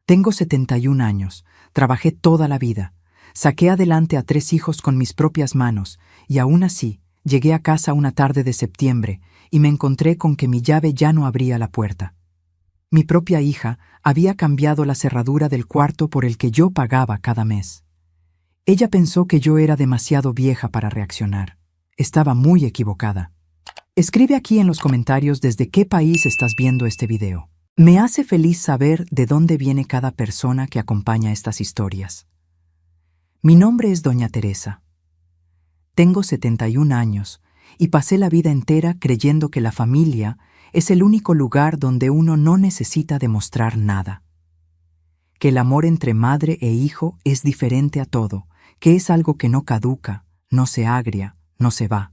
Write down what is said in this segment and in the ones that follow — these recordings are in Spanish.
Tengo 71 años, trabajé toda la vida, saqué adelante a 3 hijos con mis propias manos y aún así llegué a casa una tarde de septiembre y me encontré con que mi llave ya no abría la puerta. Mi propia hija había cambiado la cerradura del cuarto por el que yo pagaba cada mes. Ella pensó que yo era demasiado vieja para reaccionar. Estaba muy equivocada. Escribe aquí en los comentarios desde qué país estás viendo este video. Me hace feliz saber de dónde viene cada persona que acompaña estas historias. Mi nombre es Doña Teresa. Tengo 71 años y pasé la vida entera creyendo que la familia es el único lugar donde uno no necesita demostrar nada. Que el amor entre madre e hijo es diferente a todo, que es algo que no caduca, no se agria, no se va.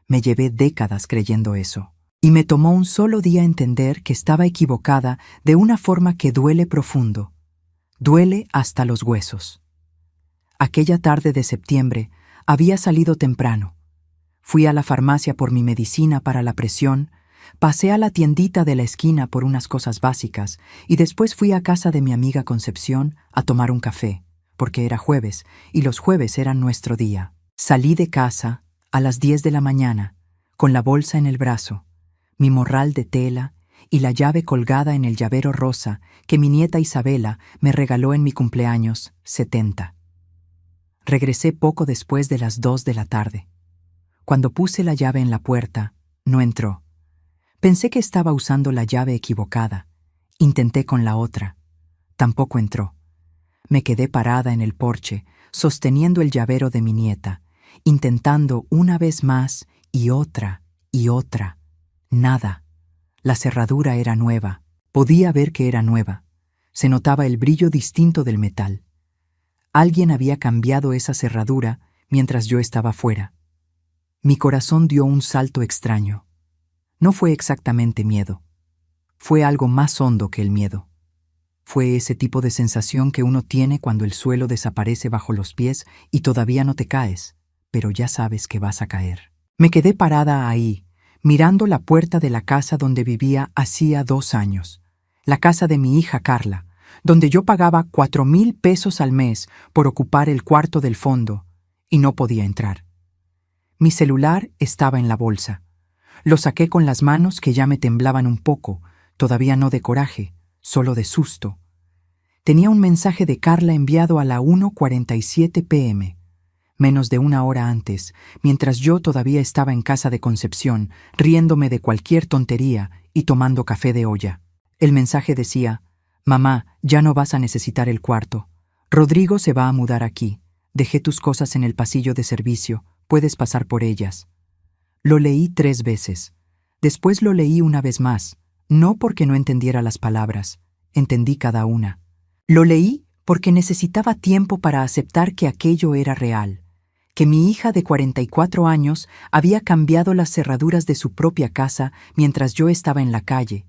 Me llevé décadas creyendo eso. Y me tomó un solo día entender que estaba equivocada de una forma que duele profundo. Duele hasta los huesos. Aquella tarde de septiembre había salido temprano. Fui a la farmacia por mi medicina para la presión, pasé a la tiendita de la esquina por unas cosas básicas y después fui a casa de mi amiga Concepción a tomar un café, porque era jueves y los jueves eran nuestro día. Salí de casa a las 10 de la mañana, con la bolsa en el brazo, mi morral de tela y la llave colgada en el llavero rosa que mi nieta Isabela me regaló en mi cumpleaños 70. Regresé poco después de las 2 de la tarde. Cuando puse la llave en la puerta, no entró. Pensé que estaba usando la llave equivocada. Intenté con la otra. Tampoco entró. Me quedé parada en el porche, sosteniendo el llavero de mi nieta, intentando una vez más y otra y otra. Nada. La cerradura era nueva. Podía ver que era nueva. Se notaba el brillo distinto del metal. Alguien había cambiado esa cerradura mientras yo estaba fuera. Mi corazón dio un salto extraño. No fue exactamente miedo. Fue algo más hondo que el miedo. Fue ese tipo de sensación que uno tiene cuando el suelo desaparece bajo los pies y todavía no te caes, pero ya sabes que vas a caer. Me quedé parada ahí, mirando la puerta de la casa donde vivía hacía 2 años, la casa de mi hija Carla, donde yo pagaba 4,000 pesos al mes por ocupar el cuarto del fondo, y no podía entrar. Mi celular estaba en la bolsa. Lo saqué con las manos que ya me temblaban un poco, todavía no de coraje, solo de susto. Tenía un mensaje de Carla enviado a la 1:47 p.m., menos de 1 hora antes, mientras yo todavía estaba en casa de Concepción, riéndome de cualquier tontería y tomando café de olla. El mensaje decía: «Mamá, ya no vas a necesitar el cuarto. Rodrigo se va a mudar aquí. Dejé tus cosas en el pasillo de servicio. Puedes pasar por ellas». Lo leí 3 veces. Después lo leí una vez más, no porque no entendiera las palabras. Entendí cada una. Lo leí porque necesitaba tiempo para aceptar que aquello era real, que mi hija de 44 años había cambiado las cerraduras de su propia casa mientras yo estaba en la calle.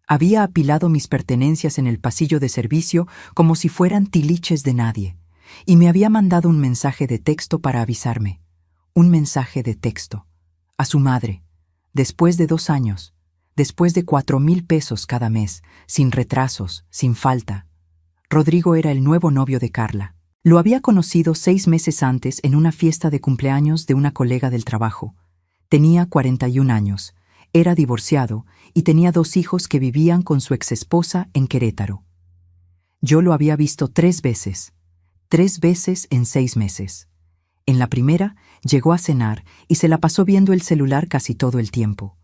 Había apilado mis pertenencias en el pasillo de servicio como si fueran tiliches de nadie, y me había mandado un mensaje de texto para avisarme. Un mensaje de texto. A su madre. Después de 2 años. Después de 4,000 pesos cada mes, sin retrasos, sin falta. Rodrigo era el nuevo novio de Carla. Lo había conocido 6 meses antes en una fiesta de cumpleaños de una colega del trabajo. Tenía 41 años, era divorciado y tenía 2 hijos que vivían con su exesposa en Querétaro. Yo lo había visto 3 veces. 3 veces en 6 meses. En la primera, llegó a cenar y se la pasó viendo el celular casi todo el tiempo.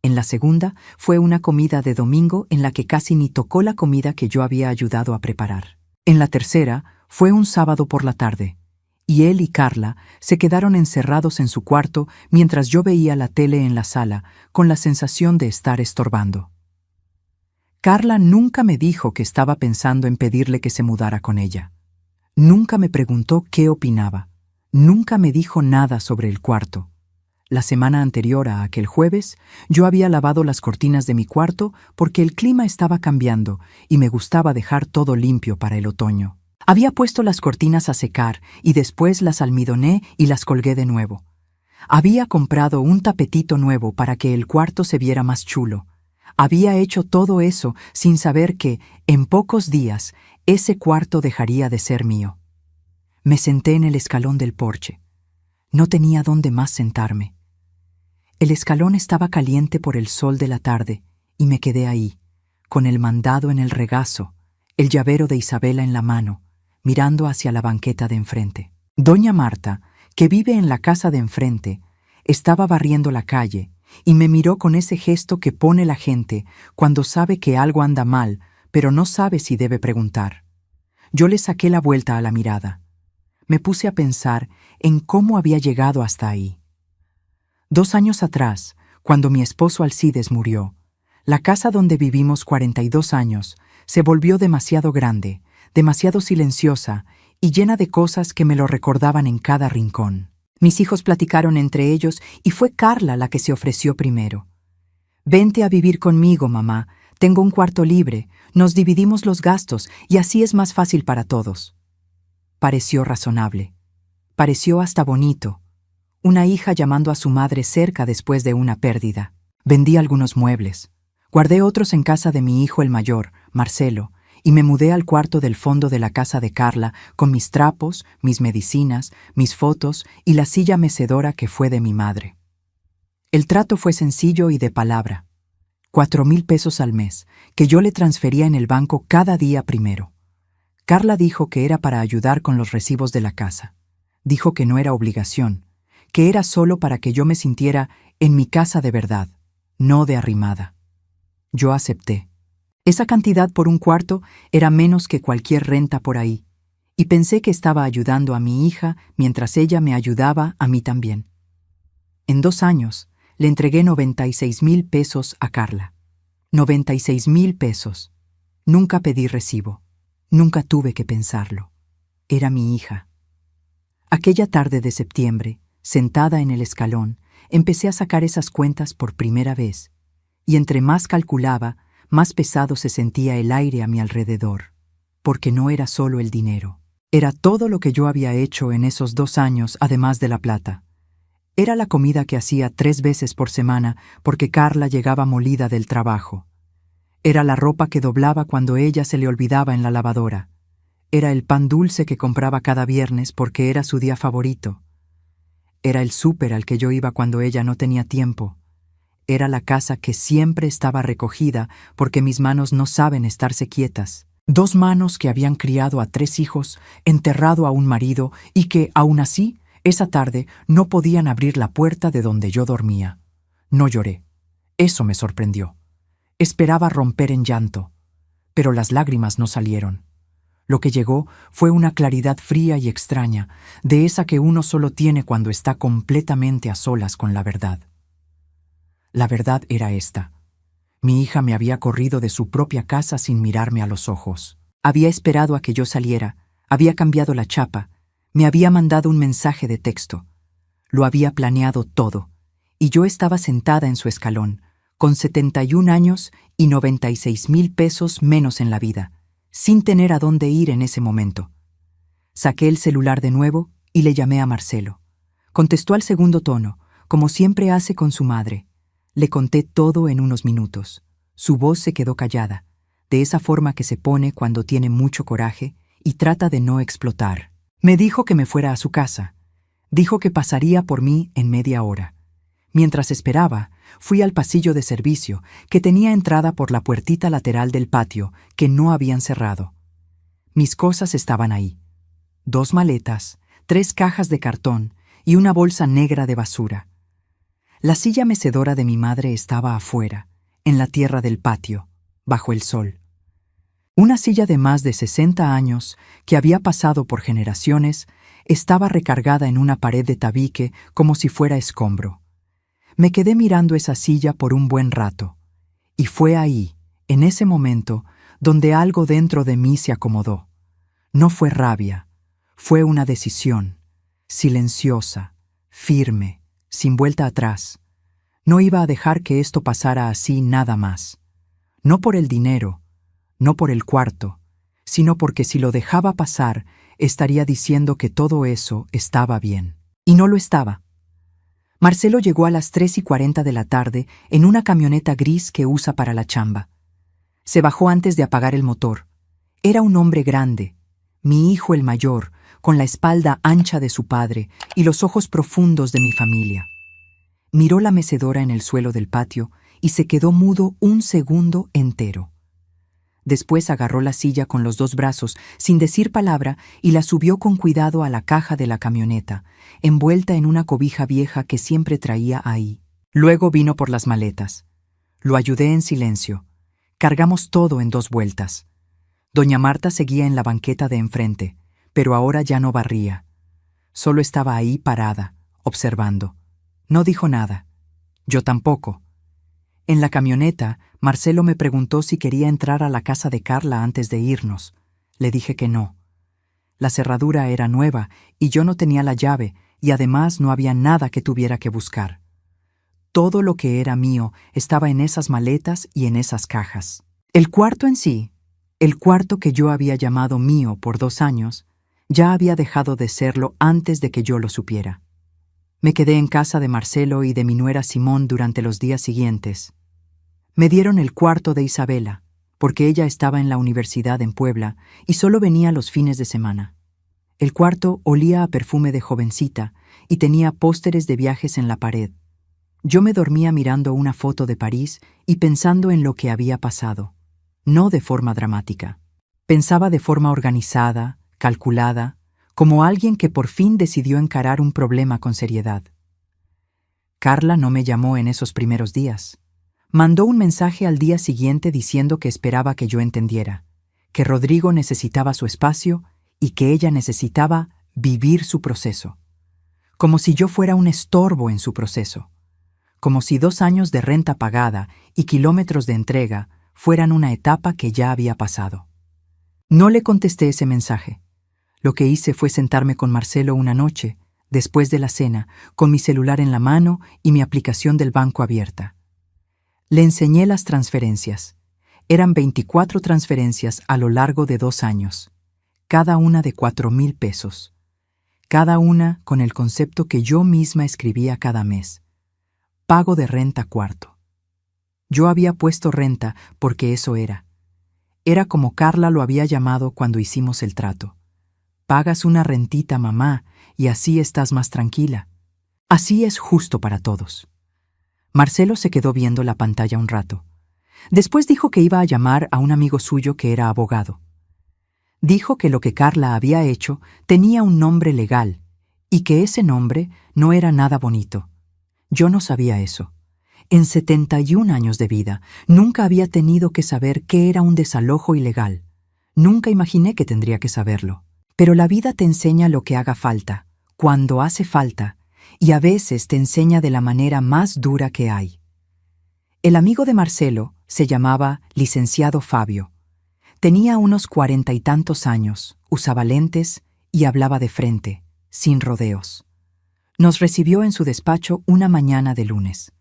En la segunda, fue una comida de domingo en la que casi ni tocó la comida que yo había ayudado a preparar. En la tercera, fue un sábado por la tarde, y él y Carla se quedaron encerrados en su cuarto mientras yo veía la tele en la sala, con la sensación de estar estorbando. Carla nunca me dijo que estaba pensando en pedirle que se mudara con ella. Nunca me preguntó qué opinaba. Nunca me dijo nada sobre el cuarto. La semana anterior a aquel jueves, yo había lavado las cortinas de mi cuarto porque el clima estaba cambiando y me gustaba dejar todo limpio para el otoño. Había puesto las cortinas a secar y después las almidoné y las colgué de nuevo. Había comprado un tapetito nuevo para que el cuarto se viera más chulo. Había hecho todo eso sin saber que, en pocos días, ese cuarto dejaría de ser mío. Me senté en el escalón del porche. No tenía dónde más sentarme. El escalón estaba caliente por el sol de la tarde y me quedé ahí, con el mandado en el regazo, el llavero de Isabela en la mano, mirando hacia la banqueta de enfrente. Doña Marta, que vive en la casa de enfrente, estaba barriendo la calle y me miró con ese gesto que pone la gente cuando sabe que algo anda mal, pero no sabe si debe preguntar. Yo le saqué la vuelta a la mirada. Me puse a pensar en cómo había llegado hasta ahí. 2 años atrás, cuando mi esposo Alcides murió, la casa donde vivimos 42 años se volvió demasiado grande, demasiado silenciosa y llena de cosas que me lo recordaban en cada rincón. Mis hijos platicaron entre ellos y fue Carla la que se ofreció primero. «Vente a vivir conmigo, mamá. Tengo un cuarto libre, nos dividimos los gastos y así es más fácil para todos». Pareció razonable. Pareció hasta bonito. Una hija llamando a su madre cerca después de una pérdida. Vendí algunos muebles. Guardé otros en casa de mi hijo el mayor, Marcelo, y me mudé al cuarto del fondo de la casa de Carla con mis trapos, mis medicinas, mis fotos y la silla mecedora que fue de mi madre. El trato fue sencillo y de palabra. 4,000 pesos al mes, que yo le transfería en el banco cada día primero. Carla dijo que era para ayudar con los recibos de la casa. Dijo que no era obligación, que era solo para que yo me sintiera en mi casa de verdad, no de arrimada. Yo acepté. Esa cantidad por un cuarto era menos que cualquier renta por ahí, y pensé que estaba ayudando a mi hija mientras ella me ayudaba a mí también. En 2 años, le entregué 96,000 pesos a Carla. 96,000 pesos. Nunca pedí recibo. Nunca tuve que pensarlo. Era mi hija. Aquella tarde de septiembre, sentada en el escalón, empecé a sacar esas cuentas por primera vez, y entre más calculaba, más pesado se sentía el aire a mi alrededor, porque no era solo el dinero. Era todo lo que yo había hecho en esos 2 años, además de la plata. Era la comida que hacía 3 veces por semana porque Carla llegaba molida del trabajo. Era la ropa que doblaba cuando ella se le olvidaba en la lavadora. Era el pan dulce que compraba cada viernes porque era su día favorito. Era el súper al que yo iba cuando ella no tenía tiempo. Era la casa que siempre estaba recogida porque mis manos no saben estarse quietas. 2 manos que habían criado a 3 hijos, enterrado a un marido y que, aún así, esa tarde no podían abrir la puerta de donde yo dormía. No lloré. Eso me sorprendió. Esperaba romper en llanto, pero las lágrimas no salieron. Lo que llegó fue una claridad fría y extraña, de esa que uno solo tiene cuando está completamente a solas con la verdad. La verdad era esta. Mi hija me había corrido de su propia casa sin mirarme a los ojos. Había esperado a que yo saliera, había cambiado la chapa, me había mandado un mensaje de texto. Lo había planeado todo, y yo estaba sentada en su escalón, con 71 años y 96,000 pesos menos en la vida, sin tener a dónde ir en ese momento. Saqué el celular de nuevo y le llamé a Marcelo. Contestó al segundo tono, como siempre hace con su madre. Le conté todo en unos minutos. Su voz se quedó callada, de esa forma que se pone cuando tiene mucho coraje y trata de no explotar. Me dijo que me fuera a su casa. Dijo que pasaría por mí en media hora. Mientras esperaba, fui al pasillo de servicio, que tenía entrada por la puertita lateral del patio, que no habían cerrado. Mis cosas estaban ahí. 2 maletas, 3 cajas de cartón y una bolsa negra de basura. La silla mecedora de mi madre estaba afuera, en la tierra del patio, bajo el sol. Una silla de más de 60 años, que había pasado por generaciones, estaba recargada en una pared de tabique como si fuera escombro. Me quedé mirando esa silla por un buen rato, y fue ahí, en ese momento, donde algo dentro de mí se acomodó. No fue rabia, fue una decisión, silenciosa, firme, sin vuelta atrás. No iba a dejar que esto pasara así nada más. No por el dinero, no por el cuarto, sino porque si lo dejaba pasar, estaría diciendo que todo eso estaba bien. Y no lo estaba. Marcelo llegó a las 3:40 de la tarde en una camioneta gris que usa para la chamba. Se bajó antes de apagar el motor. Era un hombre grande, mi hijo el mayor, con la espalda ancha de su padre y los ojos profundos de mi familia. Miró la mecedora en el suelo del patio y se quedó mudo un segundo entero. Después agarró la silla con los dos brazos, sin decir palabra, y la subió con cuidado a la caja de la camioneta, envuelta en una cobija vieja que siempre traía ahí. Luego vino por las maletas. Lo ayudé en silencio. Cargamos todo en 2 vueltas. Doña Marta seguía en la banqueta de enfrente, pero ahora ya no barría. Solo estaba ahí parada, observando. No dijo nada. Yo tampoco. En la camioneta, Marcelo me preguntó si quería entrar a la casa de Carla antes de irnos. Le dije que no. La cerradura era nueva y yo no tenía la llave, y además no había nada que tuviera que buscar. Todo lo que era mío estaba en esas maletas y en esas cajas. El cuarto en sí, el cuarto que yo había llamado mío por 2 años, ya había dejado de serlo antes de que yo lo supiera. Me quedé en casa de Marcelo y de mi nuera Simón durante los días siguientes. Me dieron el cuarto de Isabela, porque ella estaba en la universidad en Puebla y solo venía los fines de semana. El cuarto olía a perfume de jovencita y tenía pósteres de viajes en la pared. Yo me dormía mirando una foto de París y pensando en lo que había pasado. No de forma dramática. Pensaba de forma organizada, calculada, como alguien que por fin decidió encarar un problema con seriedad. Carla no me llamó en esos primeros días. Mandó un mensaje al día siguiente diciendo que esperaba que yo entendiera, que Rodrigo necesitaba su espacio y que ella necesitaba vivir su proceso. Como si yo fuera un estorbo en su proceso. Como si 2 años de renta pagada y kilómetros de entrega fueran una etapa que ya había pasado. No le contesté ese mensaje. Lo que hice fue sentarme con Marcelo una noche, después de la cena, con mi celular en la mano y mi aplicación del banco abierta. Le enseñé las transferencias. Eran 24 transferencias a lo largo de 2 años, cada una de 4,000 pesos. Cada una con el concepto que yo misma escribía cada mes. Pago de renta cuarto. Yo había puesto renta porque eso era. Era como Carla lo había llamado cuando hicimos el trato. Pagas una rentita, mamá, y así estás más tranquila. Así es justo para todos. Marcelo se quedó viendo la pantalla un rato. Después dijo que iba a llamar a un amigo suyo que era abogado. Dijo que lo que Carla había hecho tenía un nombre legal y que ese nombre no era nada bonito. Yo no sabía eso. En 71 años de vida, nunca había tenido que saber qué era un desalojo ilegal. Nunca imaginé que tendría que saberlo. Pero la vida te enseña lo que haga falta, cuando hace falta, y a veces te enseña de la manera más dura que hay. El amigo de Marcelo se llamaba licenciado Fabio. Tenía unos 40 y tantos años, usaba lentes y hablaba de frente, sin rodeos. Nos recibió en su despacho una mañana de lunes.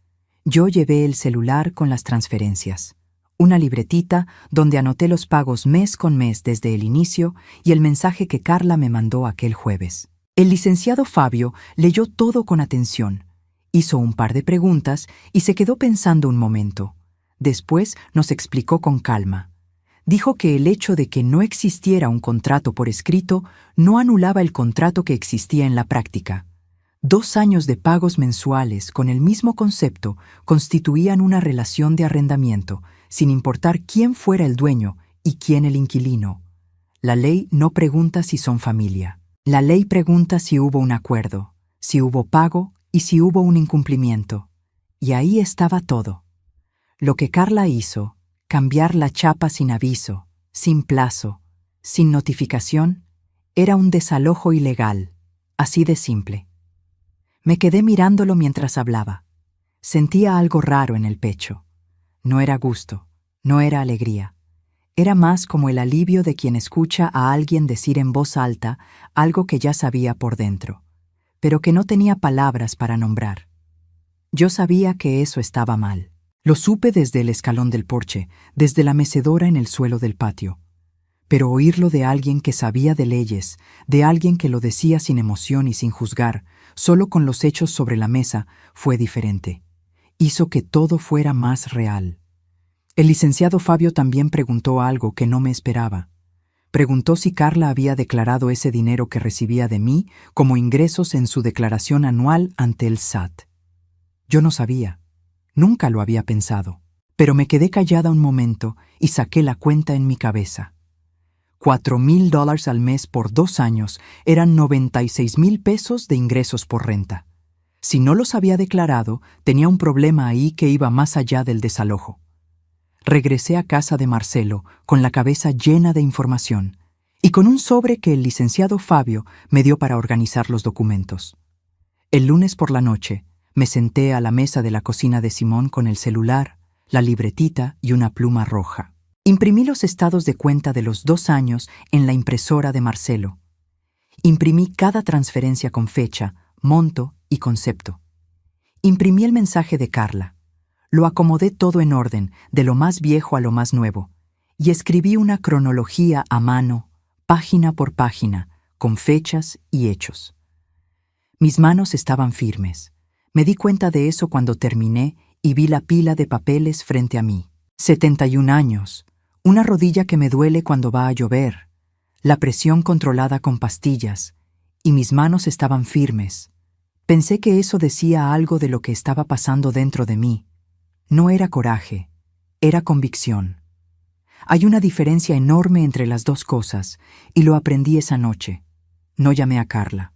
Yo llevé el celular con las transferencias, una libretita donde anoté los pagos mes con mes desde el inicio y el mensaje que Carla me mandó aquel jueves. El licenciado Fabio leyó todo con atención, hizo un par de preguntas y se quedó pensando un momento. Después nos explicó con calma. Dijo que el hecho de que no existiera un contrato por escrito no anulaba el contrato que existía en la práctica. 2 años de pagos mensuales con el mismo concepto constituían una relación de arrendamiento, sin importar quién fuera el dueño y quién el inquilino. La ley no pregunta si son familia. La ley pregunta si hubo un acuerdo, si hubo pago y si hubo un incumplimiento. Y ahí estaba todo. Lo que Carla hizo, cambiar la chapa sin aviso, sin plazo, sin notificación, era un desalojo ilegal, así de simple. Me quedé mirándolo mientras hablaba. Sentía algo raro en el pecho. No era gusto, no era alegría. Era más como el alivio de quien escucha a alguien decir en voz alta algo que ya sabía por dentro, pero que no tenía palabras para nombrar. Yo sabía que eso estaba mal. Lo supe desde el escalón del porche, desde la mecedora en el suelo del patio. Pero oírlo de alguien que sabía de leyes, de alguien que lo decía sin emoción y sin juzgar, solo con los hechos sobre la mesa, fue diferente. Hizo que todo fuera más real. El licenciado Fabio también preguntó algo que no me esperaba. Preguntó si Carla había declarado ese dinero que recibía de mí como ingresos en su declaración anual ante el SAT. Yo no sabía. Nunca lo había pensado. Pero me quedé callada un momento y saqué la cuenta en mi cabeza. $4,000 al mes por 2 años eran 96,000 pesos de ingresos por renta. Si no los había declarado, tenía un problema ahí que iba más allá del desalojo. Regresé a casa de Marcelo con la cabeza llena de información y con un sobre que el licenciado Fabio me dio para organizar los documentos. El lunes por la noche me senté a la mesa de la cocina de Simón con el celular, la libretita y una pluma roja. Imprimí los estados de cuenta de los 2 años en la impresora de Marcelo. Imprimí cada transferencia con fecha, monto y concepto. Imprimí el mensaje de Carla. Lo acomodé todo en orden, de lo más viejo a lo más nuevo, y escribí una cronología a mano, página por página, con fechas y hechos. Mis manos estaban firmes. Me di cuenta de eso cuando terminé y vi la pila de papeles frente a mí. 71 años, una rodilla que me duele cuando va a llover, la presión controlada con pastillas, y mis manos estaban firmes. Pensé que eso decía algo de lo que estaba pasando dentro de mí. No era coraje, era convicción. Hay una diferencia enorme entre las dos cosas, y lo aprendí esa noche. No llamé a Carla.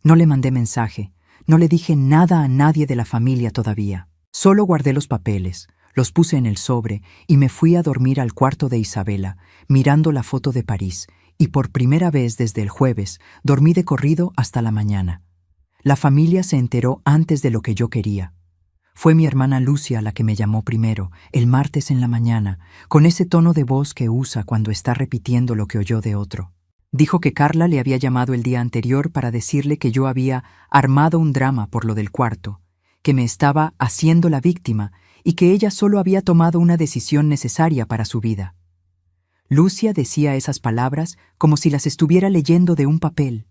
No le mandé mensaje. No le dije nada a nadie de la familia todavía. Solo guardé los papeles, los puse en el sobre y me fui a dormir al cuarto de Isabela, mirando la foto de París, y por primera vez desde el jueves dormí de corrido hasta la mañana. La familia se enteró antes de lo que yo quería. Fue mi hermana Lucia la que me llamó primero, el martes en la mañana, con ese tono de voz que usa cuando está repitiendo lo que oyó de otro. Dijo que Carla le había llamado el día anterior para decirle que yo había armado un drama por lo del cuarto, que me estaba haciendo la víctima y que ella solo había tomado una decisión necesaria para su vida. Lucia decía esas palabras como si las estuviera leyendo de un papel,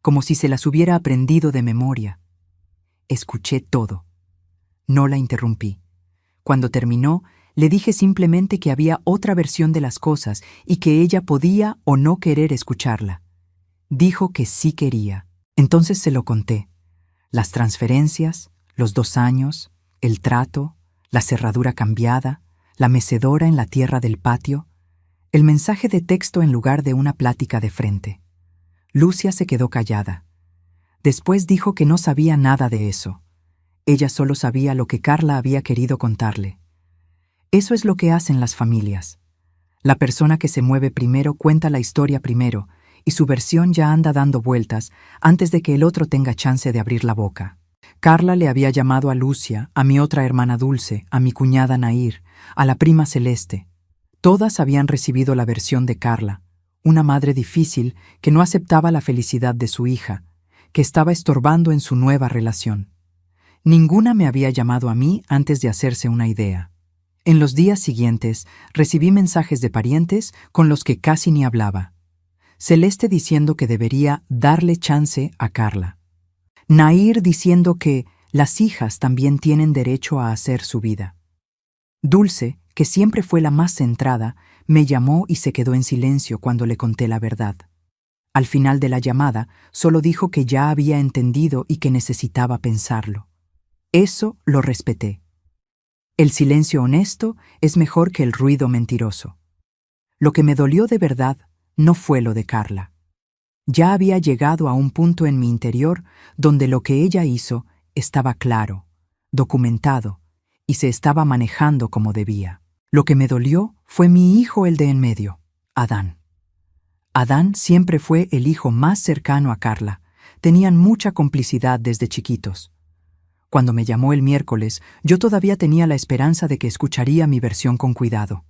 como si se las hubiera aprendido de memoria. Escuché todo. No la interrumpí. Cuando terminó, le dije simplemente que había otra versión de las cosas y que ella podía o no querer escucharla. Dijo que sí quería. Entonces se lo conté. Las transferencias, los 2 años, el trato, la cerradura cambiada, la mecedora en la tierra del patio, el mensaje de texto en lugar de una plática de frente. Lucia se quedó callada. Después dijo que no sabía nada de eso. Ella solo sabía lo que Carla había querido contarle. Eso es lo que hacen las familias. La persona que se mueve primero cuenta la historia primero y su versión ya anda dando vueltas antes de que el otro tenga chance de abrir la boca. Carla le había llamado a Lucia, a mi otra hermana Dulce, a mi cuñada Nair, a la prima Celeste. Todas habían recibido la versión de Carla, una madre difícil que no aceptaba la felicidad de su hija, que estaba estorbando en su nueva relación. Ninguna me había llamado a mí antes de hacerse una idea. En los días siguientes recibí mensajes de parientes con los que casi ni hablaba. Celeste diciendo que debería darle chance a Carla. Nair diciendo que las hijas también tienen derecho a hacer su vida. Dulce, que siempre fue la más centrada, me llamó y se quedó en silencio cuando le conté la verdad. Al final de la llamada, solo dijo que ya había entendido y que necesitaba pensarlo. Eso lo respeté. El silencio honesto es mejor que el ruido mentiroso. Lo que me dolió de verdad no fue lo de Carla. Ya había llegado a un punto en mi interior donde lo que ella hizo estaba claro, documentado, y se estaba manejando como debía. Lo que me dolió fue mi hijo, el de en medio, Adán. Adán siempre fue el hijo más cercano a Carla. Tenían mucha complicidad desde chiquitos. Cuando me llamó el miércoles, yo todavía tenía la esperanza de que escucharía mi versión con cuidado.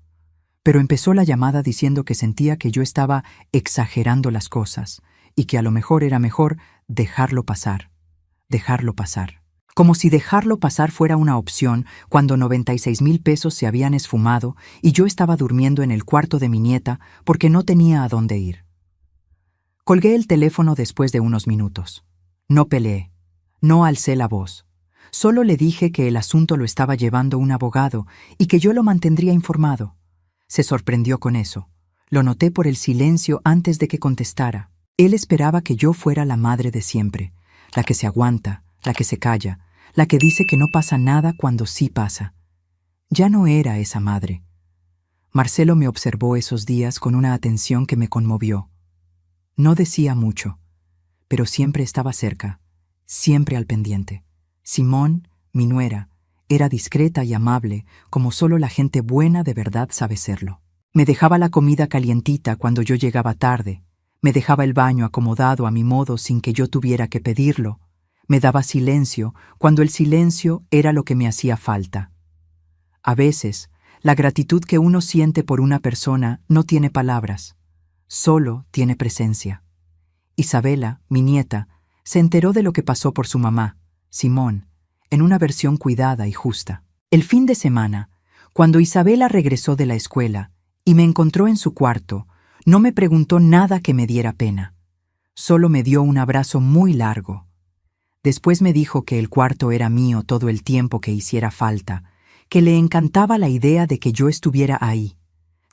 Pero empezó la llamada diciendo que sentía que yo estaba exagerando las cosas y que a lo mejor era mejor dejarlo pasar. Como si dejarlo pasar fuera una opción cuando 96,000 pesos se habían esfumado y yo estaba durmiendo en el cuarto de mi nieta porque no tenía a dónde ir. Colgué el teléfono después de unos minutos. No peleé, no alcé la voz. Solo le dije que el asunto lo estaba llevando un abogado y que yo lo mantendría informado. Se sorprendió con eso. Lo noté por el silencio antes de que contestara. Él esperaba que yo fuera la madre de siempre, la que se aguanta, la que se calla, la que dice que no pasa nada cuando sí pasa. Ya no era esa madre. Marcelo me observó esos días con una atención que me conmovió. No decía mucho, pero siempre estaba cerca, siempre al pendiente. Simón, mi nuera, era discreta y amable, como solo la gente buena de verdad sabe serlo. Me dejaba la comida calientita cuando yo llegaba tarde, me dejaba el baño acomodado a mi modo sin que yo tuviera que pedirlo, me daba silencio cuando el silencio era lo que me hacía falta. A veces, la gratitud que uno siente por una persona no tiene palabras, solo tiene presencia. Isabela, mi nieta, se enteró de lo que pasó por su mamá, Simón, en una versión cuidada y justa. El fin de semana, cuando Isabela regresó de la escuela y me encontró en su cuarto, no me preguntó nada que me diera pena. Solo me dio un abrazo muy largo. Después me dijo que el cuarto era mío todo el tiempo que hiciera falta, que le encantaba la idea de que yo estuviera ahí.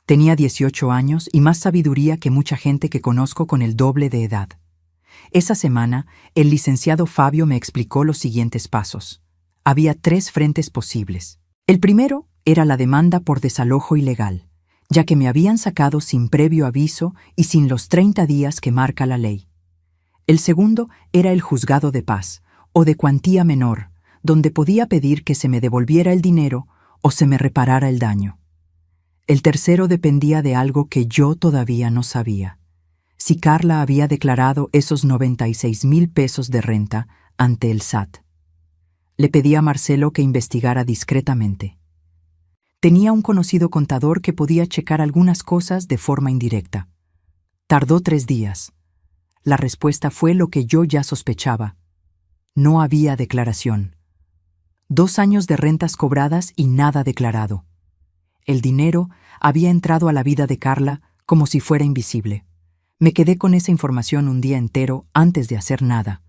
Tenía 18 años y más sabiduría que mucha gente que conozco con el doble de edad. Esa semana, el licenciado Fabio me explicó los siguientes pasos. Había 3 frentes posibles. El primero era la demanda por desalojo ilegal, ya que me habían sacado sin previo aviso y sin los 30 días que marca la ley. El segundo era el juzgado de paz, o de cuantía menor, donde podía pedir que se me devolviera el dinero o se me reparara el daño. El tercero dependía de algo que yo todavía no sabía. Si Carla había declarado esos 96,000 pesos de renta ante el SAT. Le pedí a Marcelo que investigara discretamente. Tenía un conocido contador que podía checar algunas cosas de forma indirecta. Tardó 3 días. La respuesta fue lo que yo ya sospechaba. No había declaración. 2 años de rentas cobradas y nada declarado. El dinero había entrado a la vida de Carla como si fuera invisible. Me quedé con esa información un día entero antes de hacer nada.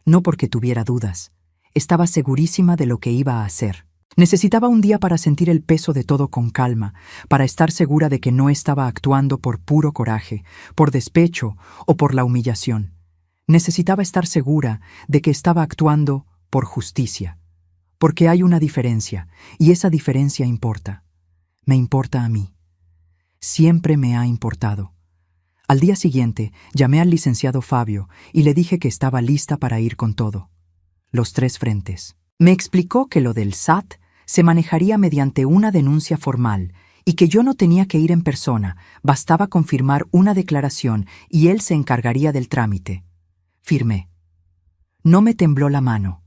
No porque tuviera dudas. Estaba segurísima de lo que iba a hacer. Necesitaba un día para sentir el peso de todo con calma, para estar segura de que no estaba actuando por puro coraje, por despecho o por la humillación. Necesitaba estar segura de que estaba actuando por justicia. Porque hay una diferencia, y esa diferencia importa. Me importa a mí. Siempre me ha importado. Al día siguiente, llamé al licenciado Fabio y le dije que estaba lista para ir con todo. Los 3 frentes. Me explicó que lo del SAT se manejaría mediante una denuncia formal y que yo no tenía que ir en persona, bastaba confirmar una declaración y él se encargaría del trámite. Firmé. No me tembló la mano.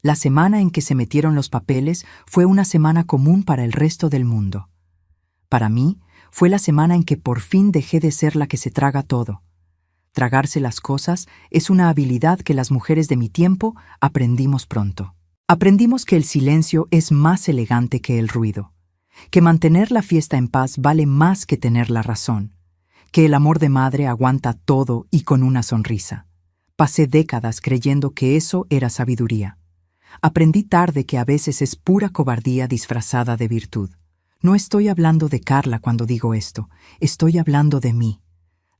La semana en que se metieron los papeles fue una semana común para el resto del mundo. Para mí, fue la semana en que por fin dejé de ser la que se traga todo. Tragarse las cosas es una habilidad que las mujeres de mi tiempo aprendimos pronto. Aprendimos que el silencio es más elegante que el ruido, que mantener la fiesta en paz vale más que tener la razón, que el amor de madre aguanta todo y con una sonrisa. Pasé décadas creyendo que eso era sabiduría. Aprendí tarde que a veces es pura cobardía disfrazada de virtud. No estoy hablando de Carla cuando digo esto, estoy hablando de mí,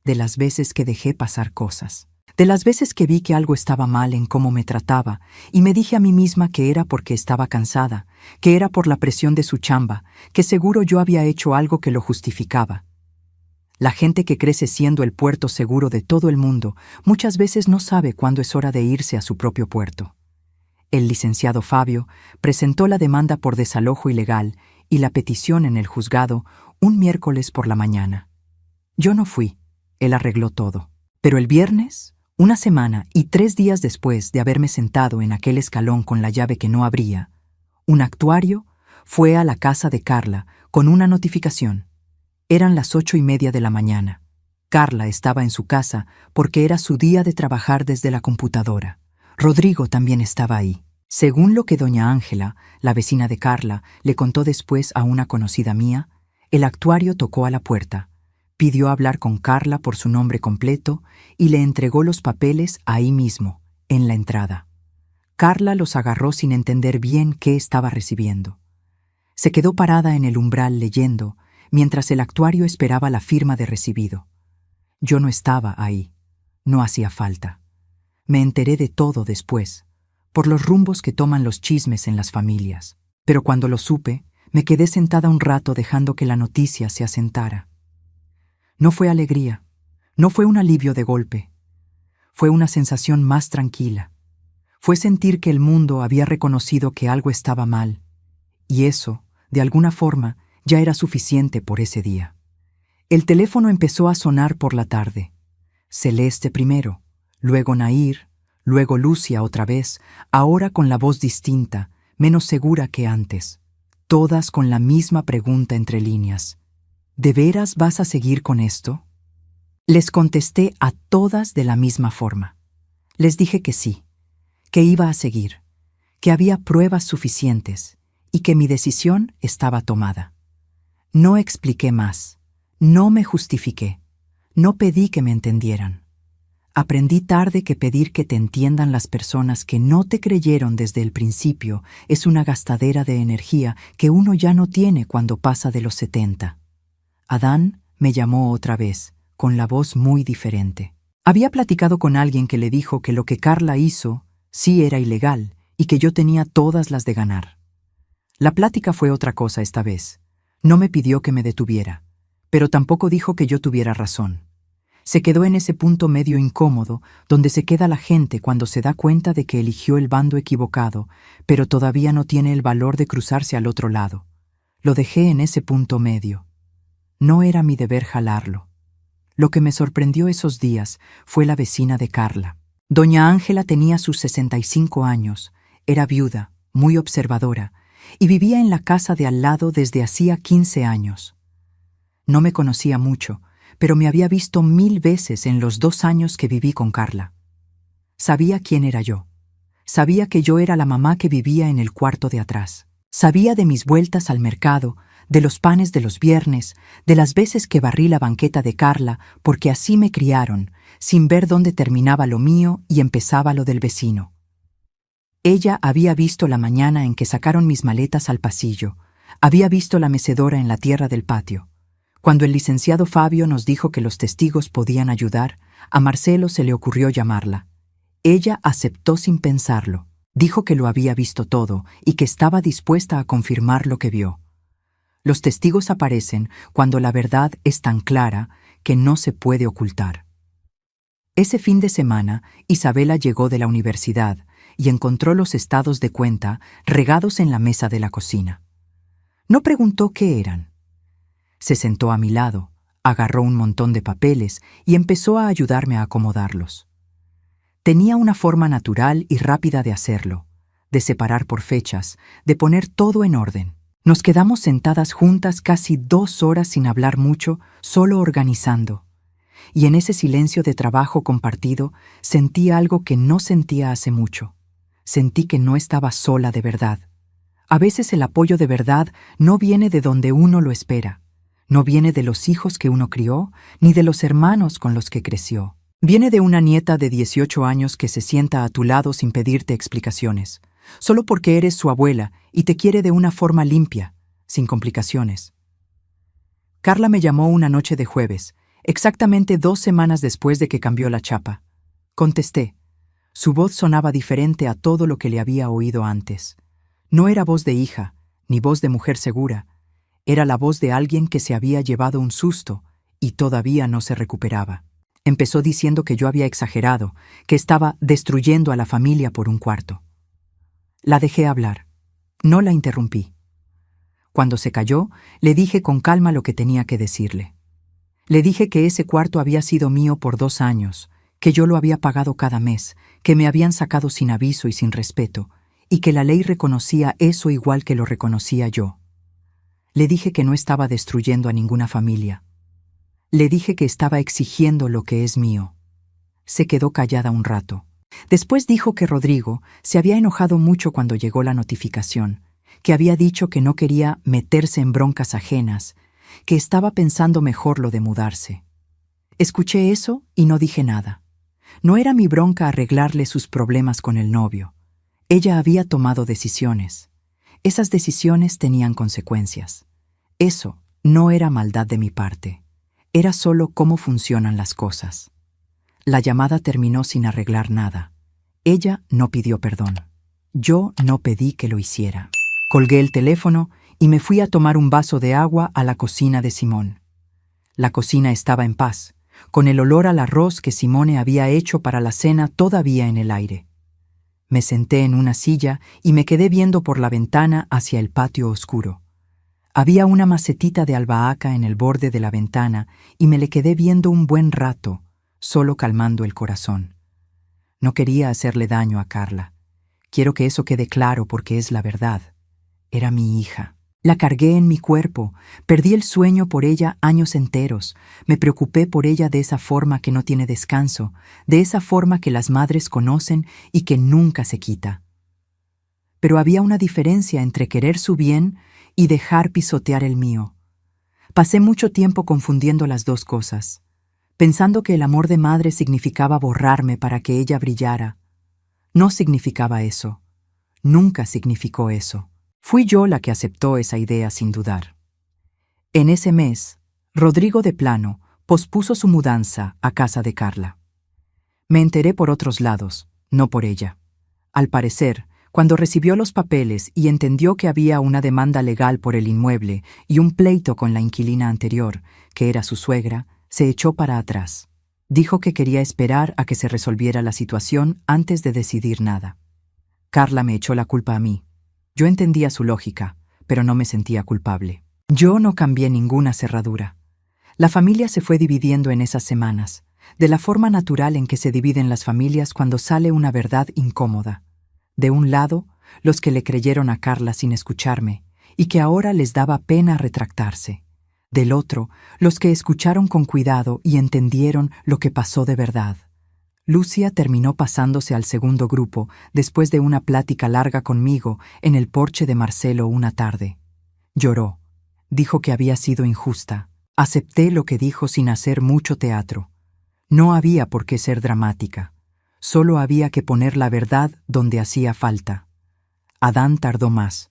de las veces que dejé pasar cosas, de las veces que vi que algo estaba mal en cómo me trataba y me dije a mí misma que era porque estaba cansada, que era por la presión de su chamba, que seguro yo había hecho algo que lo justificaba. La gente que crece siendo el puerto seguro de todo el mundo muchas veces no sabe cuándo es hora de irse a su propio puerto. El licenciado Fabio presentó la demanda por desalojo ilegal y la petición en el juzgado un miércoles por la mañana. Yo no fui, él arregló todo. Pero el viernes, una semana y 3 días después de haberme sentado en aquel escalón con la llave que no abría, un actuario fue a la casa de Carla con una notificación. Eran las 8:30 de la mañana. Carla estaba en su casa porque era su día de trabajar desde la computadora. Rodrigo también estaba ahí. Según lo que doña Ángela, la vecina de Carla, le contó después a una conocida mía, el actuario tocó a la puerta, pidió hablar con Carla por su nombre completo y le entregó los papeles ahí mismo, en la entrada. Carla los agarró sin entender bien qué estaba recibiendo. Se quedó parada en el umbral leyendo, mientras el actuario esperaba la firma de recibido. Yo no estaba ahí. No hacía falta. Me enteré de todo después, por los rumbos que toman los chismes en las familias. Pero cuando lo supe, me quedé sentada un rato dejando que la noticia se asentara. No fue alegría, no fue un alivio de golpe. Fue una sensación más tranquila. Fue sentir que el mundo había reconocido que algo estaba mal, y eso, de alguna forma, ya era suficiente por ese día. El teléfono empezó a sonar por la tarde. Celeste primero, luego Nair, luego Lucia otra vez, ahora con la voz distinta, menos segura que antes. Todas con la misma pregunta entre líneas. ¿De veras vas a seguir con esto? Les contesté a todas de la misma forma. Les dije que sí, que iba a seguir, que había pruebas suficientes y que mi decisión estaba tomada. No expliqué más, no me justifiqué, no pedí que me entendieran. Aprendí tarde que pedir que te entiendan las personas que no te creyeron desde el principio es una gastadera de energía que uno ya no tiene cuando pasa de los 70. Adán me llamó otra vez, con la voz muy diferente. Había platicado con alguien que le dijo que lo que Carla hizo sí era ilegal y que yo tenía todas las de ganar. La plática fue otra cosa esta vez. No me pidió que me detuviera, pero tampoco dijo que yo tuviera razón. Se quedó en ese punto medio incómodo donde se queda la gente cuando se da cuenta de que eligió el bando equivocado, pero todavía no tiene el valor de cruzarse al otro lado. Lo dejé en ese punto medio. No era mi deber jalarlo. Lo que me sorprendió esos días fue la vecina de Carla. Doña Ángela tenía sus 65 años, era viuda, muy observadora, y vivía en la casa de al lado desde hacía 15 años. No me conocía mucho, pero me había visto 1000 veces en los 2 años que viví con Carla. Sabía quién era yo. Sabía que yo era la mamá que vivía en el cuarto de atrás. Sabía de mis vueltas al mercado, de los panes de los viernes, de las veces que barrí la banqueta de Carla, porque así me criaron, sin ver dónde terminaba lo mío y empezaba lo del vecino. Ella había visto la mañana en que sacaron mis maletas al pasillo, había visto la mecedora en la tierra del patio. Cuando el licenciado Fabio nos dijo que los testigos podían ayudar, a Marcelo se le ocurrió llamarla. Ella aceptó sin pensarlo. Dijo que lo había visto todo y que estaba dispuesta a confirmar lo que vio. Los testigos aparecen cuando la verdad es tan clara que no se puede ocultar. Ese fin de semana, Isabela llegó de la universidad y encontró los estados de cuenta regados en la mesa de la cocina. No preguntó qué eran. Se sentó a mi lado, agarró un montón de papeles y empezó a ayudarme a acomodarlos. Tenía una forma natural y rápida de hacerlo, de separar por fechas, de poner todo en orden. Nos quedamos sentadas juntas casi 2 horas sin hablar mucho, solo organizando. Y en ese silencio de trabajo compartido sentí algo que no sentía hace mucho. Sentí que no estaba sola de verdad. A veces el apoyo de verdad no viene de donde uno lo espera. No viene de los hijos que uno crió, ni de los hermanos con los que creció. Viene de una nieta de 18 años que se sienta a tu lado sin pedirte explicaciones, solo porque eres su abuela y te quiere de una forma limpia, sin complicaciones. Carla me llamó una noche de jueves, exactamente 2 semanas después de que cambió la chapa. Contesté. Su voz sonaba diferente a todo lo que le había oído antes. No era voz de hija, ni voz de mujer segura. Era la voz de alguien que se había llevado un susto y todavía no se recuperaba. Empezó diciendo que yo había exagerado, que estaba destruyendo a la familia por un cuarto. La dejé hablar. No la interrumpí. Cuando se calló, le dije con calma lo que tenía que decirle. Le dije que ese cuarto había sido mío por 2 años, que yo lo había pagado cada mes, que me habían sacado sin aviso y sin respeto, y que la ley reconocía eso igual que lo reconocía yo. Le dije que no estaba destruyendo a ninguna familia. Le dije que estaba exigiendo lo que es mío. Se quedó callada un rato. Después dijo que Rodrigo se había enojado mucho cuando llegó la notificación, que había dicho que no quería meterse en broncas ajenas, que estaba pensando mejor lo de mudarse. Escuché eso y no dije nada. No era mi bronca arreglarle sus problemas con el novio. Ella había tomado decisiones. Esas decisiones tenían consecuencias. Eso No era maldad de mi parte, era solo cómo funcionan las cosas. La llamada terminó sin arreglar nada. Ella no pidió perdón. Yo no pedí que lo hiciera. Colgué el teléfono y me fui a tomar un vaso de agua a la cocina de Simón. La cocina estaba en paz, con el olor al arroz que Simone había hecho para la cena todavía en el aire. Me senté en una silla y me quedé viendo por la ventana hacia el patio oscuro. Había una macetita de albahaca en el borde de la ventana y me le quedé viendo un buen rato, solo calmando el corazón. No quería hacerle daño a Carla. Quiero que eso quede claro porque es la verdad. Era mi hija. La cargué en mi cuerpo, perdí el sueño por ella años enteros, me preocupé por ella de esa forma que no tiene descanso, de esa forma que las madres conocen y que nunca se quita. Pero había una diferencia entre querer su bien y dejar pisotear el mío. Pasé mucho tiempo confundiendo las dos cosas, pensando que el amor de madre significaba borrarme para que ella brillara. No significaba eso. Nunca significó eso. Fui yo la que aceptó esa idea sin dudar. En ese mes, Rodrigo de plano pospuso su mudanza a casa de Carla. Me enteré por otros lados, no por ella. Al parecer, cuando recibió los papeles y entendió que había una demanda legal por el inmueble y un pleito con la inquilina anterior, que era su suegra, se echó para atrás. Dijo que quería esperar a que se resolviera la situación antes de decidir nada. Carla me echó la culpa a mí. Yo entendía su lógica, pero no me sentía culpable. Yo no cambié ninguna cerradura. La familia se fue dividiendo en esas semanas, de la forma natural en que se dividen las familias cuando sale una verdad incómoda. De un lado, los que le creyeron a Carla sin escucharme, y que ahora les daba pena retractarse. Del otro, los que escucharon con cuidado y entendieron lo que pasó de verdad. Lucia terminó pasándose al segundo grupo después de una plática larga conmigo en el porche de Marcelo una tarde. Lloró. Dijo que había sido injusta. Acepté lo que dijo sin hacer mucho teatro. No había por qué ser dramática. Solo había que poner la verdad donde hacía falta. Adán tardó más.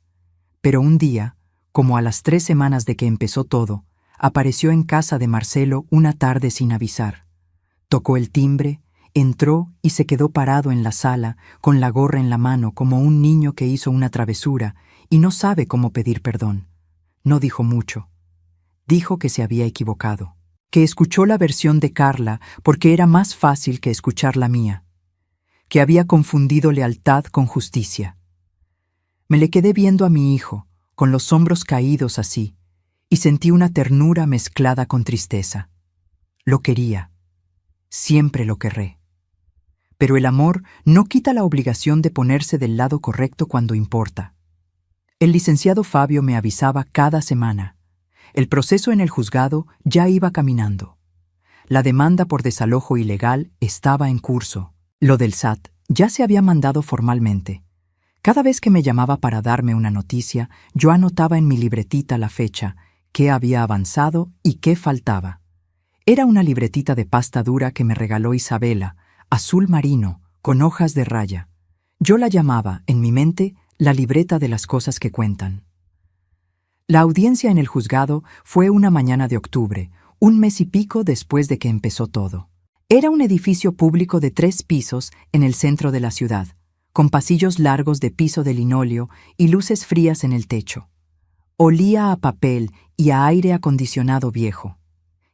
Pero un día, como a las 3 semanas de que empezó todo, apareció en casa de Marcelo una tarde sin avisar. Tocó el timbre, entró y se quedó parado en la sala con la gorra en la mano como un niño que hizo una travesura y no sabe cómo pedir perdón. No dijo mucho. Dijo que se había equivocado, que escuchó la versión de Carla porque era más fácil que escuchar la mía, que había confundido lealtad con justicia. Me le quedé viendo a mi hijo, con los hombros caídos así, y sentí una ternura mezclada con tristeza. Lo quería. Siempre lo querré. Pero el amor no quita la obligación de ponerse del lado correcto cuando importa. El licenciado Fabio me avisaba cada semana. El proceso en el juzgado ya iba caminando. La demanda por desalojo ilegal estaba en curso. Lo del SAT ya se había mandado formalmente. Cada vez que me llamaba para darme una noticia, yo anotaba en mi libretita la fecha, qué había avanzado y qué faltaba. Era una libretita de pasta dura que me regaló Isabela, azul marino, con hojas de raya. Yo la llamaba, en mi mente, la libreta de las cosas que cuentan. La audiencia en el juzgado fue una mañana de octubre, un mes y pico después de que empezó todo. Era un edificio público de 3 pisos en el centro de la ciudad, con pasillos largos de piso de linóleo y luces frías en el techo. Olía a papel y a aire acondicionado viejo.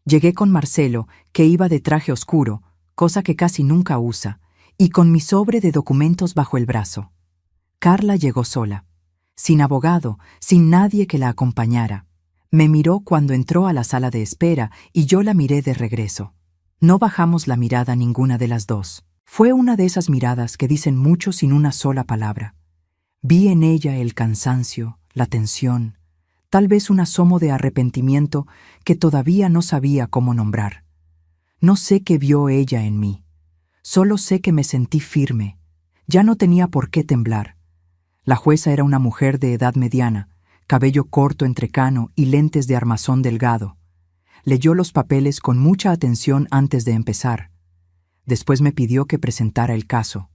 Llegué con Marcelo, que iba de traje oscuro, cosa que casi nunca usa, y con mi sobre de documentos bajo el brazo. Carla llegó sola, sin abogado, sin nadie que la acompañara. Me miró cuando entró a la sala de espera y yo la miré de regreso. No bajamos la mirada ninguna de las dos. Fue una de esas miradas que dicen mucho sin una sola palabra. Vi en ella el cansancio, la tensión, tal vez un asomo de arrepentimiento que todavía no sabía cómo nombrar. No sé qué vio ella en mí. Solo sé que me sentí firme. Ya no tenía por qué temblar. La jueza era una mujer de edad mediana, cabello corto entrecano y lentes de armazón delgado. Leyó los papeles con mucha atención antes de empezar. Después me pidió que presentara el caso.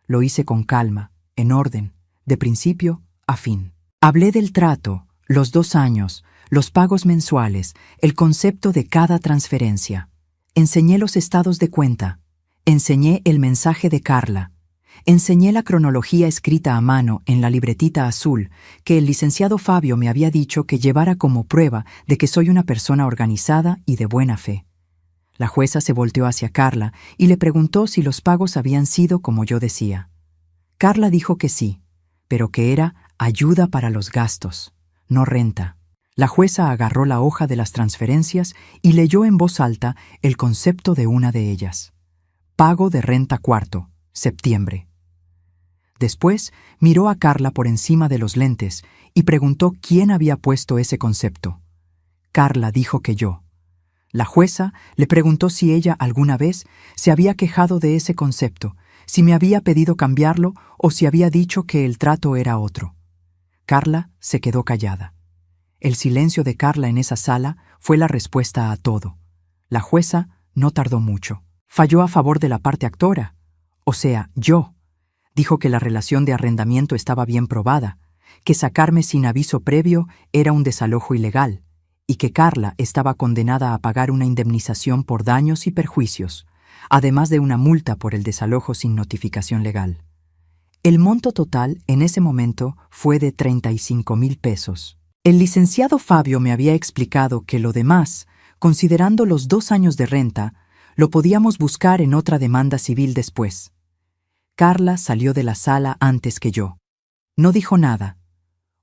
Lo hice con calma, en orden, de principio a fin. Hablé del trato, los 2 años, los pagos mensuales, el concepto de cada transferencia. Enseñé los estados de cuenta. Enseñé el mensaje de Carla. Enseñé la cronología escrita a mano en la libretita azul que el licenciado Fabio me había dicho que llevara como prueba de que soy una persona organizada y de buena fe. La jueza se volteó hacia Carla y le preguntó si los pagos habían sido como yo decía. Carla dijo que sí, pero que era ayuda para los gastos, no renta. La jueza agarró la hoja de las transferencias y leyó en voz alta el concepto de una de ellas. Pago de renta cuarto, septiembre. Después miró a Carla por encima de los lentes y preguntó quién había puesto ese concepto. Carla dijo que yo. La jueza le preguntó si ella alguna vez se había quejado de ese concepto, si me había pedido cambiarlo o si había dicho que el trato era otro. Carla se quedó callada. El silencio de Carla en esa sala fue la respuesta a todo. La jueza no tardó mucho. Falló a favor de la parte actora, o sea, yo. Dijo que la relación de arrendamiento estaba bien probada, que sacarme sin aviso previo era un desalojo ilegal, y que Carla estaba condenada a pagar una indemnización por daños y perjuicios, además de una multa por el desalojo sin notificación legal. El monto total en ese momento fue de 35,000 pesos. El licenciado Fabio me había explicado que lo demás, considerando los 2 años de renta, lo podíamos buscar en otra demanda civil después. Carla salió de la sala antes que yo. No dijo nada.